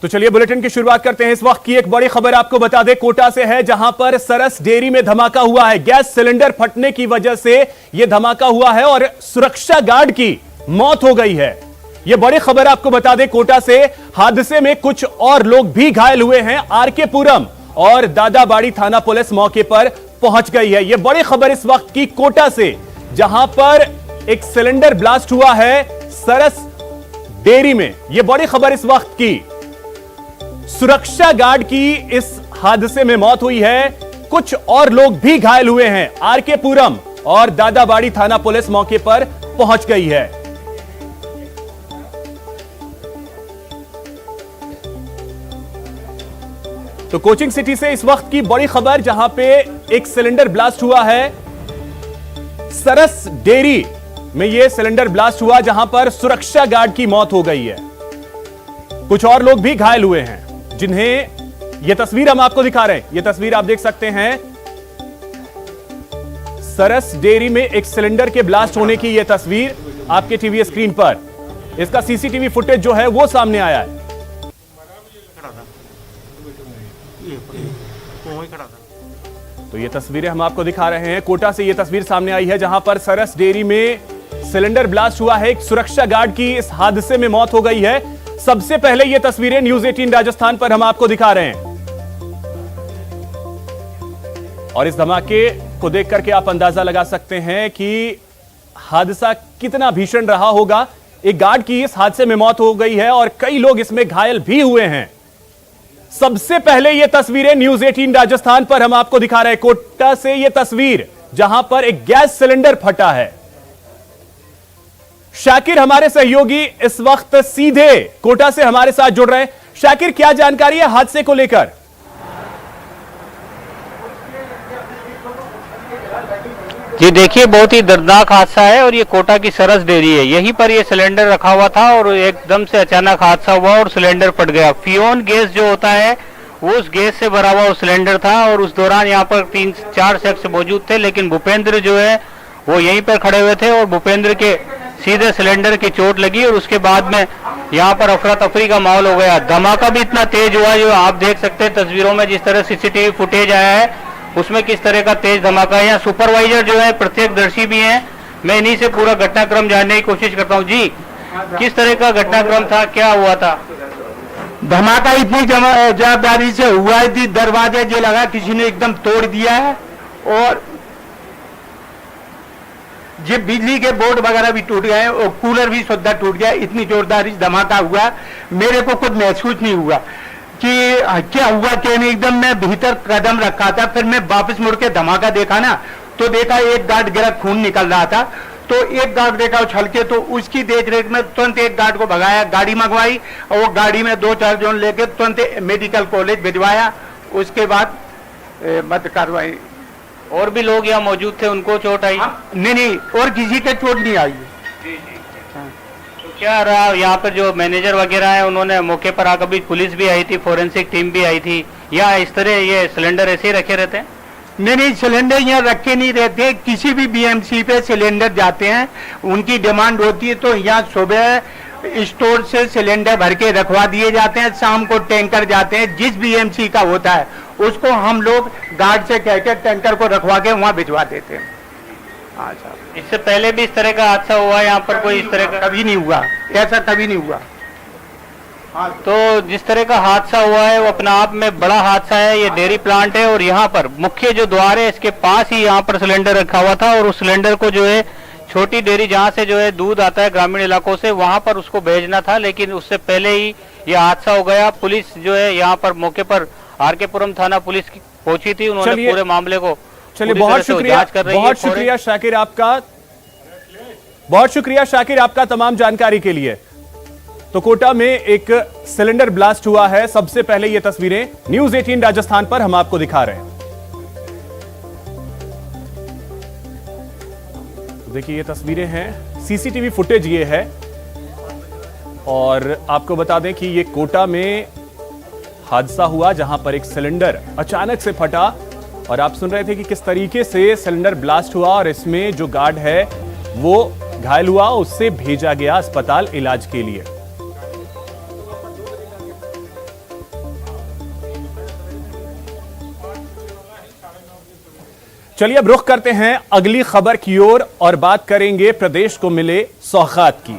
तो चलिए बुलेटिन की शुरुआत करते हैं। इस वक्त की एक बड़ी खबर आपको बता दें, कोटा से है, जहां पर सरस डेयरी में धमाका हुआ है। गैस सिलेंडर फटने की वजह से यह धमाका हुआ है और सुरक्षा गार्ड की मौत हो गई है। यह बड़ी खबर आपको बता दें कोटा से। हादसे में कुछ और लोग भी घायल हुए हैं। आरके पुरम और दादाबाड़ी थाना पुलिस मौके पर पहुंच गई है। यह बड़ी खबर इस वक्त की कोटा से, जहां पर एक सिलेंडर ब्लास्ट हुआ है सरस डेयरी में। यह बड़ी खबर इस वक्त की। सुरक्षा गार्ड की इस हादसे में मौत हुई है। कुछ और लोग भी घायल हुए हैं। आरके पुरम और दादाबाड़ी थाना पुलिस मौके पर पहुंच गई है। तो कोचिंग सिटी से इस वक्त की बड़ी खबर, जहां पे एक सिलेंडर ब्लास्ट हुआ है। सरस डेयरी में यह सिलेंडर ब्लास्ट हुआ, जहां पर सुरक्षा गार्ड की मौत हो गई है। कुछ और लोग भी घायल हुए हैं, जिन्हें यह तस्वीर हम आपको दिखा रहे हैं। यह तस्वीर आप देख सकते हैं, सरस डेयरी में एक सिलेंडर के ब्लास्ट होने की यह तस्वीर आपके टीवी स्क्रीन पर। इसका सीसीटीवी फुटेज जो है वो सामने आया है। तो ये तस्वीरें हम आपको दिखा रहे हैं। कोटा से ये तस्वीर सामने आई है, जहां पर सरस डेयरी में सिलेंडर ब्लास्ट हुआ है। एक सुरक्षा गार्ड की इस हादसे में मौत हो गई है। सबसे पहले ये तस्वीरें न्यूज 18 राजस्थान पर हम आपको दिखा रहे हैं, और इस धमाके को देख करके आप अंदाजा लगा सकते हैं कि हादसा कितना भीषण रहा होगा। एक गार्ड की इस हादसे में मौत हो गई है और कई लोग इसमें घायल भी हुए हैं। सबसे पहले ये तस्वीरें न्यूज 18 राजस्थान पर हम आपको दिखा रहे हैं। कोटा से ये तस्वीर, जहां पर एक गैस सिलेंडर फटा है। शाकिर हमारे सहयोगी इस वक्त सीधे कोटा से हमारे साथ जुड़ रहे हैं। शाकिर, क्या जानकारी है हादसे को लेकर? जी देखिए, बहुत ही दर्दनाक हादसा है और ये कोटा की सरस डेयरी है। यहीं पर ये सिलेंडर रखा हुआ था और एकदम से अचानक हादसा हुआ और सिलेंडर फट गया। फ्यून गैस जो होता है वो उस गैस से भरा हुआ सिलेंडर था और उस दौरान यहाँ पर 3-4 शख्स मौजूद थे, लेकिन भूपेंद्र जो है वो यहीं पर खड़े हुए थे और भूपेंद्र के सीधे सिलेंडर की चोट लगी और उसके बाद में यहाँ पर अफरा तफरी का माहौल हो गया। धमाका भी इतना तेज हुआ, जो आप देख सकते हैं तस्वीरों में, जिस तरह सीसीटीवी फुटेज आया है उसमें किस तरह का तेज धमाका है। यहाँ सुपरवाइजर जो है प्रत्यक्षदर्शी भी हैं। मैं इन्हीं से पूरा घटनाक्रम जानने की कोशिश करता हूँ। जी, किस तरह का घटनाक्रम था, क्या हुआ था? धमाका इतनी जवाबदारी से हुआ है, दरवाजे जो लगा किसी ने एकदम तोड़ दिया है और ये बिजली के बोर्ड वगैरह भी टूट गए और कूलर भी सुद्धा टूट गया। इतनी जोरदार धमाका हुआ, मेरे को खुद महसूस नहीं हुआ कि क्या हुआ क्या नहीं। एकदम मैं भीतर कदम रखा था, फिर मैं वापस मुड़ के धमाका देखा ना, तो देखा एक गार्ड गिरा, खून निकल रहा था। तो एक गार्ड देखा उछल के, तो उसकी देख रेख में तुरंत एक गार्ड को भगाया, गाड़ी मंगवाई और वो गाड़ी में 2-4 जन लेके तुरंत मेडिकल कॉलेज भिजवाया। उसके बाद मत कार्रवाई। और भी लोग यहाँ मौजूद थे, उनको चोट आई? नहीं, और किसी के चोट नहीं आई। तो क्या रहा यहाँ पर, जो मैनेजर वगैरह है उन्होंने मौके पर आकर, भी पुलिस भी आई थी, फोरेंसिक टीम भी आई थी, या इस तरह ये सिलेंडर ऐसे ही रखे रहते हैं? नहीं, सिलेंडर यहाँ रखे नहीं रहते। किसी भी बीएमसी पे सिलेंडर जाते हैं, उनकी डिमांड होती है तो यहाँ सुबह स्टोर से सिलेंडर भर के रखवा दिए जाते हैं, शाम को टैंकर जाते हैं। जिस बीएमसी का होता है उसको हम लोग गार्ड से कहकर टैंकर को रखवा के वहाँ भिजवा देते हैं। अच्छा, इससे पहले भी इस तरह का हादसा हुआ यहाँ पर? कोई इस तरह का कभी नहीं हुआ, ऐसा कभी नहीं हुआ। तो जिस तरह का हादसा हुआ है वो अपना आप में बड़ा हादसा है। ये डेयरी प्लांट है और यहाँ पर मुख्य जो द्वार है इसके पास ही यहाँ पर सिलेंडर रखा हुआ था और उस सिलेंडर को जो है छोटी डेयरी जहाँ से जो है दूध आता है ग्रामीण इलाकों से, वहां पर उसको भेजना था, लेकिन उससे पहले ही यह हादसा हो गया। पुलिस जो है यहाँ पर मौके पर आरके पुरम थाना पुलिस पहुंची थी, उन्होंने पूरे मामले को बहुत शुक्रिया शाकिर आपका, बहुत शुक्रिया शाकिर आपका तमाम जानकारी के लिए। तो कोटा में एक सिलेंडर ब्लास्ट हुआ है। सबसे पहले ये तस्वीरें न्यूज 18 राजस्थान पर हम आपको दिखा रहे हैं। तो देखिए ये तस्वीरें हैं, सीसीटीवी फुटेज ये है, और आपको बता दें कि ये कोटा में हादसा हुआ जहां पर एक सिलेंडर अचानक से फटा, और आप सुन रहे थे कि किस तरीके से सिलेंडर ब्लास्ट हुआ और इसमें जो गार्ड है वो घायल हुआ, उससे भेजा गया अस्पताल इलाज के लिए। चलिए अब रुख करते हैं अगली खबर की ओर और बात करेंगे प्रदेश को मिले सौगात की।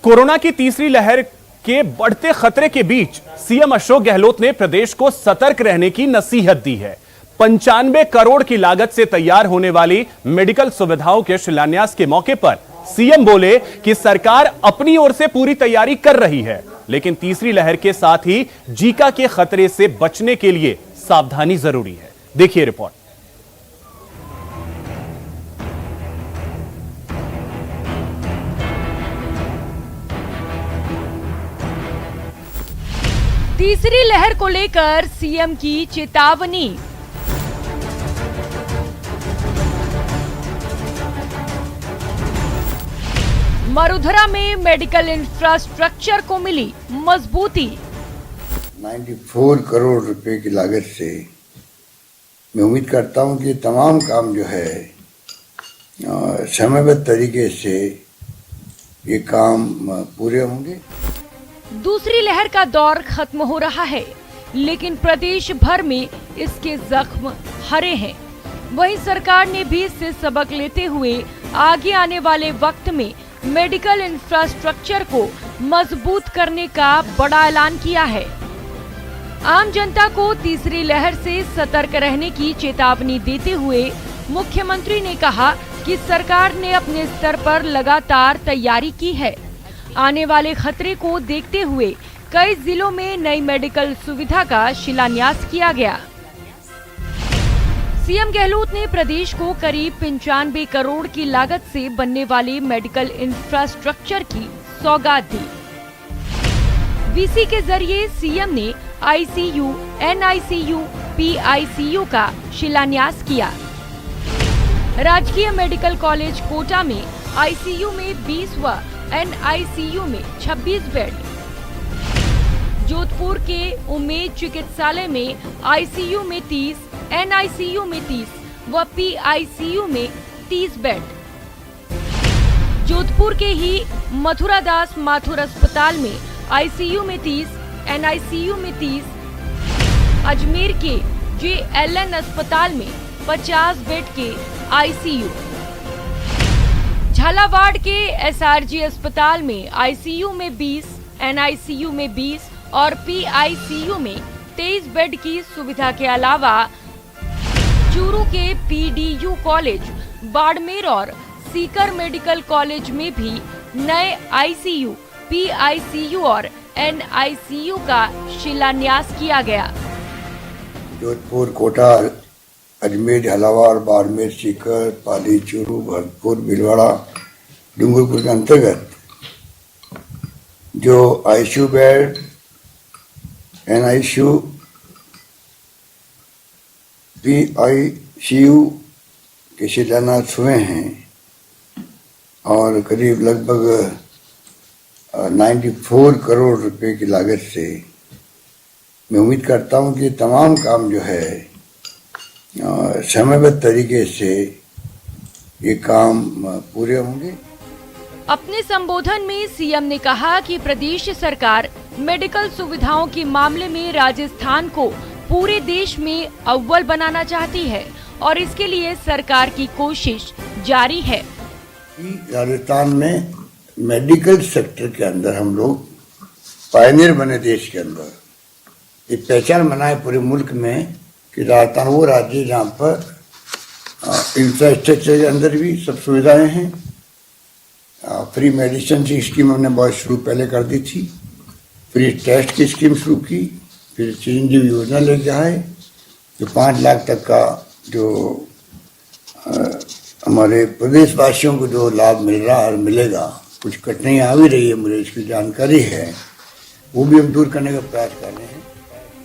कोरोना की तीसरी लहर के बढ़ते खतरे के बीच सीएम अशोक गहलोत ने प्रदेश को सतर्क रहने की नसीहत दी है। 95 करोड़ की लागत से तैयार होने वाली मेडिकल सुविधाओं के शिलान्यास के मौके पर सीएम बोले कि सरकार अपनी ओर से पूरी तैयारी कर रही है, लेकिन तीसरी लहर के साथ ही जीका के खतरे से बचने के लिए सावधानी जरूरी है। देखिए रिपोर्ट। तीसरी लहर को लेकर सीएम की चेतावनी। मरुधरा में मेडिकल इंफ्रास्ट्रक्चर को मिली मजबूती। 94 करोड़ रुपए की लागत से मैं उम्मीद करता हूं कि तमाम काम जो है समयबद्ध तरीके से ये काम पूरे होंगे। दूसरी लहर का दौर खत्म हो रहा है, लेकिन प्रदेश भर में इसके जख्म हरे हैं। वहीं सरकार ने भी इससे सबक लेते हुए आगे आने वाले वक्त में मेडिकल इंफ्रास्ट्रक्चर को मजबूत करने का बड़ा ऐलान किया है। आम जनता को तीसरी लहर से सतर्क रहने की चेतावनी देते हुए मुख्यमंत्री ने कहा कि सरकार ने अपने स्तर पर लगातार तैयारी की है। आने वाले खतरे को देखते हुए कई जिलों में नई मेडिकल सुविधा का शिलान्यास किया गया। सीएम गहलोत ने प्रदेश को करीब 95 करोड़ की लागत से बनने वाले मेडिकल इंफ्रास्ट्रक्चर की सौगात दी। वीसी के जरिए सीएम ने आईसीयू, एनआईसीयू, पीआईसीयू का शिलान्यास किया। राजकीय मेडिकल कॉलेज कोटा में आईसीयू में 20 व एनआईसीयू में 26 बेड। जोधपुर के उमेद चिकित्सालय में आईसीयू में 30, एनआईसीयू में 30 व पीआईसीयू में 30 बेड। जोधपुर के ही मथुरादास माथुर अस्पताल में आईसीयू में 30, एनआईसीयू में 30। अजमेर के जेएलएन अस्पताल में 50 बेड के आईसीयू। झालावाड़ के एसआरजी अस्पताल में आईसीयू में 20, एनआईसीयू में 20 और पीआईसीयू में 23 बेड की सुविधा के अलावा चूरू के पीडीयू कॉलेज, बाड़मेर और सीकर मेडिकल कॉलेज में भी नए आईसीयू, पीआईसीयू और एनआईसीयू का शिलान्यास किया गया। जोधपुर, कोटा, अजमेर, झालावाड़, बाड़मेर, सीकर, पाली, चूरू, भरतपुर, भीलवाड़ा, डूंगरपुर के अंतर्गत जो आईसीयू बेड, एनआईसीयू, पीआईसीयू के शिलान्यास हुए हैं और करीब लगभग 94 करोड़ रुपए की लागत से मैं उम्मीद करता हूं कि तमाम काम जो है समयबद्ध तरीके से ये काम पूरे होंगे। अपने संबोधन में सीएम ने कहा कि प्रदेश सरकार मेडिकल सुविधाओं के मामले में राजस्थान को पूरे देश में अव्वल बनाना चाहती है और इसके लिए सरकार की कोशिश जारी है। राजस्थान में मेडिकल सेक्टर के अंदर हम लोग पायनियर बने देश के अंदर। ये पहचान बनाए पूरे मुल्क में कि राजस्थान वो राज्य है जहाँ पर इंफ्रास्ट्रक्चर के अंदर भी सब सुविधाएं हैं। फ्री मेडिसिन की स्कीम हमने बहुत शुरू पहले कर दी थी, फ्री टेस्ट की स्कीम शुरू की, फिर चिरंजीवी योजना लेके आए जो 5 लाख तक का जो हमारे प्रदेशवासियों को जो लाभ मिल रहा है और मिलेगा। कुछ कठिनाइयाँ आ भी रही है, मुझे इसकी जानकारी है, वो भी हम दूर करने का प्रयास कर रहे हैं।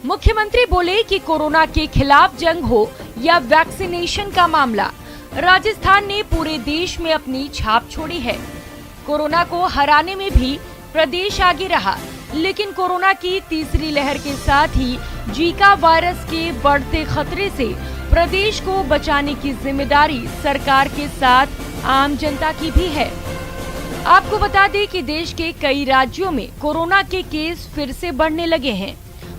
मुख्यमंत्री बोले कि कोरोना के खिलाफ जंग हो या वैक्सीनेशन का मामला, राजस्थान ने पूरे देश में अपनी छाप छोड़ी है। कोरोना को हराने में भी प्रदेश आगे रहा, लेकिन कोरोना की तीसरी लहर के साथ ही जीका वायरस के बढ़ते खतरे से प्रदेश को बचाने की जिम्मेदारी सरकार के साथ आम जनता की भी है। आपको बता दें कि देश के कई राज्यों में कोरोना के केस फिर से बढ़ने लगे हैं।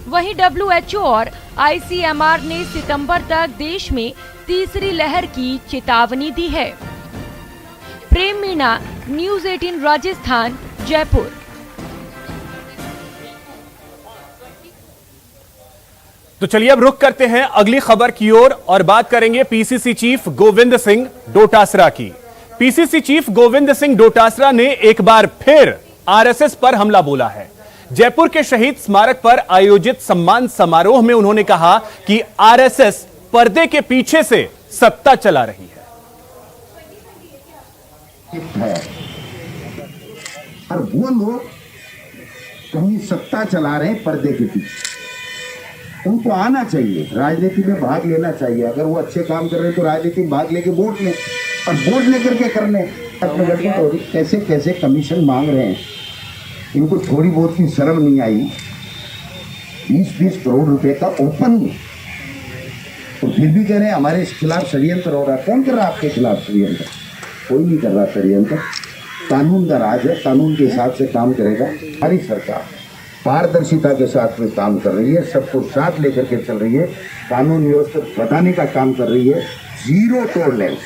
वहीं WHO और ICMR ने सितंबर तक देश में तीसरी लहर की चेतावनी दी है। प्रेम मीणा, न्यूज़ 18 राजस्थान, जयपुर। तो चलिए अब रुख करते हैं अगली खबर की ओर और बात करेंगे पीसीसी चीफ गोविंद सिंह डोटासरा की। पीसीसी चीफ गोविंद सिंह डोटासरा ने एक बार फिर आरएसएस पर हमला बोला है। जयपुर के शहीद स्मारक पर आयोजित सम्मान समारोह में उन्होंने कहा कि आरएसएस पर्दे के पीछे से सत्ता चला रही है और वो लोग कहीं सत्ता चला रहे हैं पर्दे के पीछे। उनको आना चाहिए, राजनीति में भाग लेना चाहिए। अगर वो अच्छे काम कर रहे हैं तो राजनीति में भाग लेके वोट लें और वोट लेकर के कर लें। अपने कैसे कैसे कमीशन मांग रहे हैं, इनको थोड़ी बहुत की शर्म नहीं आई। 20-20 करोड़ रुपए का ओपन, तो फिर भी कह रहे हैं हमारे खिलाफ षड्यंत्र हो रहा है। कौन कर रहा है आपके खिलाफ षड्यंत्र? कोई नहीं कर रहा षड्यंत्र। कानून का राज है, कानून के हिसाब से काम करेगा। हमारी सरकार पारदर्शिता के साथ में काम कर रही है, सबको साथ लेकर के चल रही है, कानून व्यवस्था बताने का काम कर रही है। जीरो टॉलरेंस,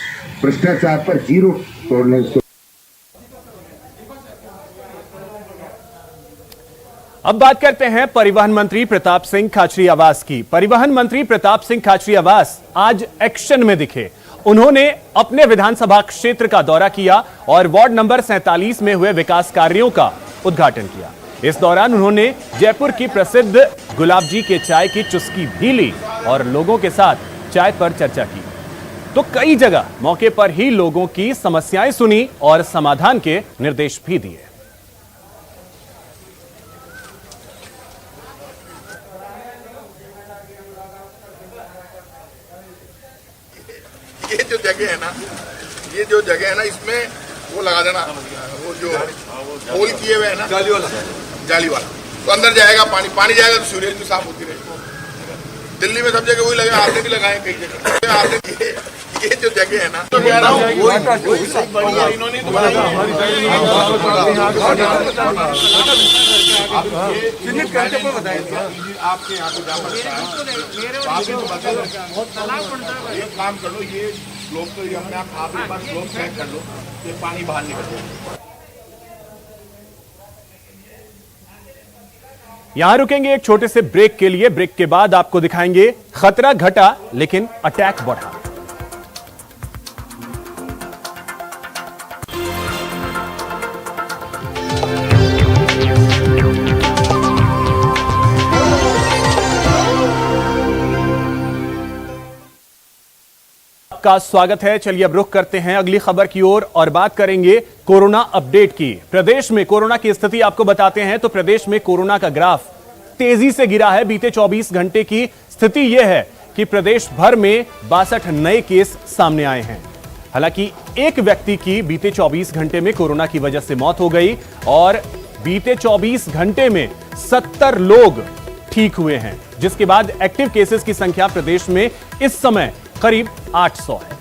भ्रष्टाचार पर जीरो टॉलरेंस। अब बात करते हैं परिवहन मंत्री प्रताप सिंह खाचरियावास की। परिवहन मंत्री प्रताप सिंह खाचरियावास आज एक्शन में दिखे। उन्होंने अपने विधानसभा क्षेत्र का दौरा किया और वार्ड नंबर 47 में हुए विकास कार्यों का उद्घाटन किया। इस दौरान उन्होंने जयपुर की प्रसिद्ध गुलाब जी के चाय की चुस्की भी ली और लोगों के साथ चाय पर चर्चा की। तो कई जगह मौके पर ही लोगों की समस्याएं सुनी और समाधान के निर्देश भी दिए। ये जो जगह है ना, ये जो जगह है ना, इसमें वो लगा देना, वो जो होल किए हुए है ना, जाली वाला, तो अंदर जाएगा पानी, पानी जाएगा तो सीवरेज भी साफ होती रहेगी। दिल्ली में सब जगह वही लगा, आपने भी लगाए कई जगह। आपने ये जो जगह है ना, तो कह रहा हूँ इन्होंने आपके यहाँ पे एक काम कर लो, ये लोग तो ये अपने आप एक बार स्लोप चेक कर लो, ये पानी बाहर निकल जाए। यहां रुकेंगे एक छोटे से ब्रेक के लिए। ब्रेक के बाद आपको दिखाएंगे खतरा घटा लेकिन अटैक बढ़ा। का स्वागत है। चलिए अब रुख करते हैं अगली खबर की ओर और बात करेंगे कोरोना अपडेट की। प्रदेश में कोरोना की स्थिति आपको बताते हैं तो प्रदेश में कोरोना का ग्राफ तेजी से गिरा है। बीते 24 घंटे की स्थिति यह है कि प्रदेश भर में 62 नए केस सामने आए हैं। हालांकि एक व्यक्ति की बीते 24 घंटे में कोरोना की वजह से मौत हो गई और बीते 24 घंटे में 70 लोग ठीक हुए हैं, जिसके बाद एक्टिव केसेस की संख्या प्रदेश में इस समय करीब 800 है।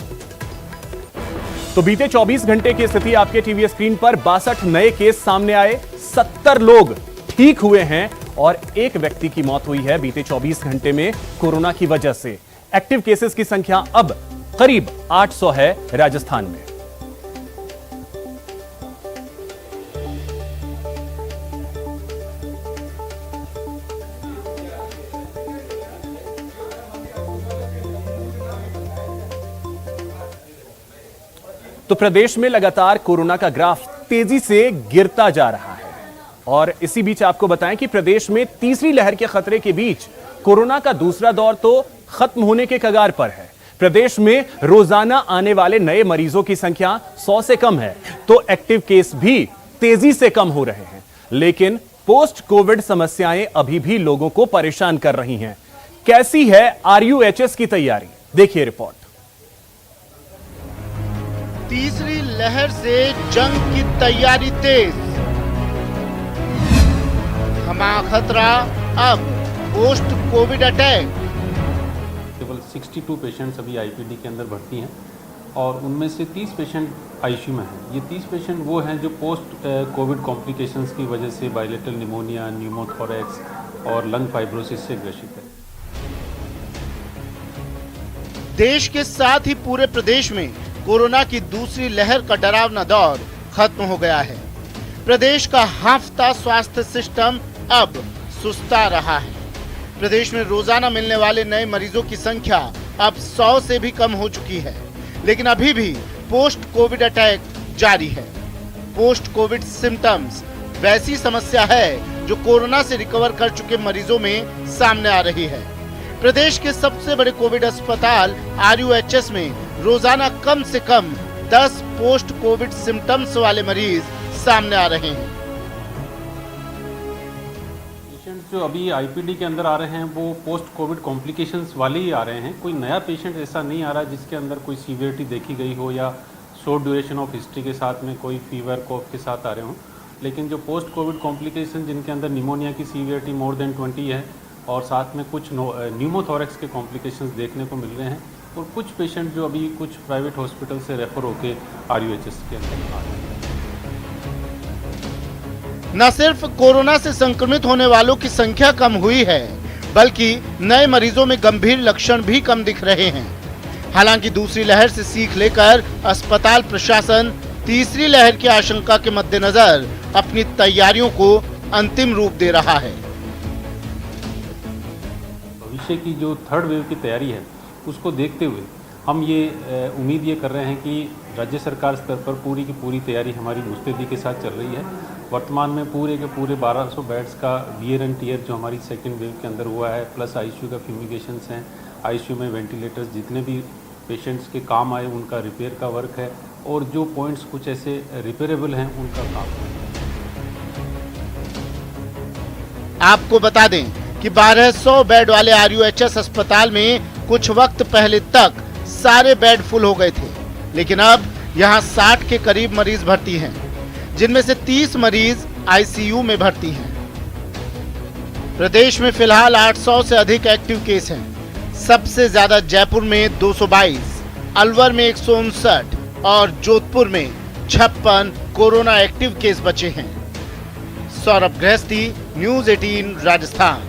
तो बीते 24 घंटे की स्थिति आपके टीवी स्क्रीन पर 62 नए केस सामने आए, 70 लोग ठीक हुए हैं और एक व्यक्ति की मौत हुई है बीते 24 घंटे में कोरोना की वजह से। एक्टिव केसेस की संख्या अब करीब 800 है राजस्थान में। तो प्रदेश में लगातार कोरोना का ग्राफ तेजी से गिरता जा रहा है और इसी बीच आपको बताएं कि प्रदेश में तीसरी लहर के खतरे के बीच कोरोना का दूसरा दौर तो खत्म होने के कगार पर है। प्रदेश में रोजाना आने वाले नए मरीजों की संख्या 100 से कम है, तो एक्टिव केस भी तेजी से कम हो रहे हैं। लेकिन पोस्ट कोविड समस्याएं अभी भी लोगों को परेशान कर रही हैं। कैसी है आरयूएचएस की तैयारी, देखिए रिपोर्ट। तीसरी लहर से जंग की तैयारी तेज, थमा खतरा अब पोस्ट कोविड अटैक। केवल 62 पेशेंट्स अभी आईपीडी के अंदर भर्ती हैं और उनमें से 30 पेशेंट आईसीयू में हैं। ये 30 पेशेंट वो हैं जो पोस्ट कोविड कॉम्प्लिकेशंस की वजह से बायलेटरल निमोनिया, न्यूमोथोरैक्स और लंग फाइब्रोसिस से ग्रसित है। देश के साथ ही पूरे प्रदेश में कोरोना की दूसरी लहर का डरावना दौर खत्म हो गया है। प्रदेश का हांफता स्वास्थ्य सिस्टम अब सुस्ता रहा है। प्रदेश में रोजाना मिलने वाले नए मरीजों की संख्या अब 100 से भी कम हो चुकी है, लेकिन अभी भी पोस्ट कोविड अटैक जारी है। पोस्ट कोविड सिम्टम्स वैसी समस्या है जो कोरोना से रिकवर कर चुके मरीजों में सामने आ रही है। प्रदेश के सबसे बड़े कोविड अस्पताल RUHS में रोजाना कम से कम 10 पोस्ट कोविड सिम्टम्स वाले मरीज सामने आ रहे हैं। पेशेंट जो अभी आईपीडी के अंदर आ रहे हैं वो पोस्ट कोविड कॉम्प्लिकेशंस वाले ही आ रहे हैं। कोई नया पेशेंट ऐसा नहीं आ रहा जिसके अंदर कोई सीवियरिटी देखी गई हो या शॉर्ट ड्यूरेशन ऑफ हिस्ट्री के साथ में कोई फीवर कॉफ के साथ आ रहे हों। लेकिन जो पोस्ट कोविड कॉम्प्लिकेशन जिनके अंदर निमोनिया की सीवियरिटी मोर देन 20 है और साथ में कुछ न्यूमोथोरेक्स के कॉम्प्लिकेशंस देखने को मिल रहे हैं, और कुछ पेशेंट जो अभी कुछ प्राइवेट हॉस्पिटल से रेफर होकर RUHS के अंदर आ रहे हैं। न सिर्फ कोरोना से संक्रमित होने वालों की संख्या कम हुई है, बल्कि नए मरीजों में गंभीर लक्षण भी कम दिख रहे हैं। हालांकि दूसरी लहर से सीख लेकर अस्पताल प्रशासन तीसरी लहर की आशंका के मद्देनजर अपनी तैयारियों को अंतिम रूप दे रहा है। भविष्य की जो थर्ड वेव की तैयारी है उसको देखते हुए हम ये उम्मीद ये कर रहे हैं कि राज्य सरकार स्तर पर पूरी की पूरी तैयारी हमारी मुस्तैदी के साथ चल रही है। वर्तमान में पूरे के पूरे 1200 बेड्स का वियर एंड टियर जो हमारी सेकेंड वेव के अंदर हुआ है, प्लस ICU का फ्यूमिगेशंस हैं, ICU में वेंटिलेटर्स जितने भी पेशेंट्स के काम आए उनका रिपेयर का वर्क है, और जो पॉइंट्स कुछ ऐसे रिपेयरेबल हैं उनका काम है। आपको बता दें कि 1200 बेड वाले RUHS अस्पताल में कुछ वक्त पहले तक सारे बेड फुल हो गए थे, लेकिन अब यहां 60 के करीब मरीज भर्ती हैं, जिनमें से 30 मरीज ICU में भर्ती हैं। प्रदेश में फिलहाल 800 से अधिक एक्टिव केस हैं। सबसे ज्यादा जयपुर में 222, अलवर में 159 और जोधपुर में 56 कोरोना एक्टिव केस बचे हैं। सौरभ गृहस्थी, न्यूज़ 18 राजस्थान।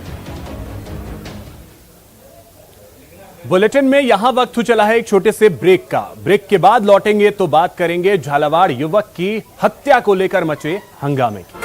बुलेटिन में यहां वक्त हो चला है एक छोटे से ब्रेक का। ब्रेक के बाद लौटेंगे तो बात करेंगे झालावाड़ युवक की हत्या को लेकर मचे हंगामे की।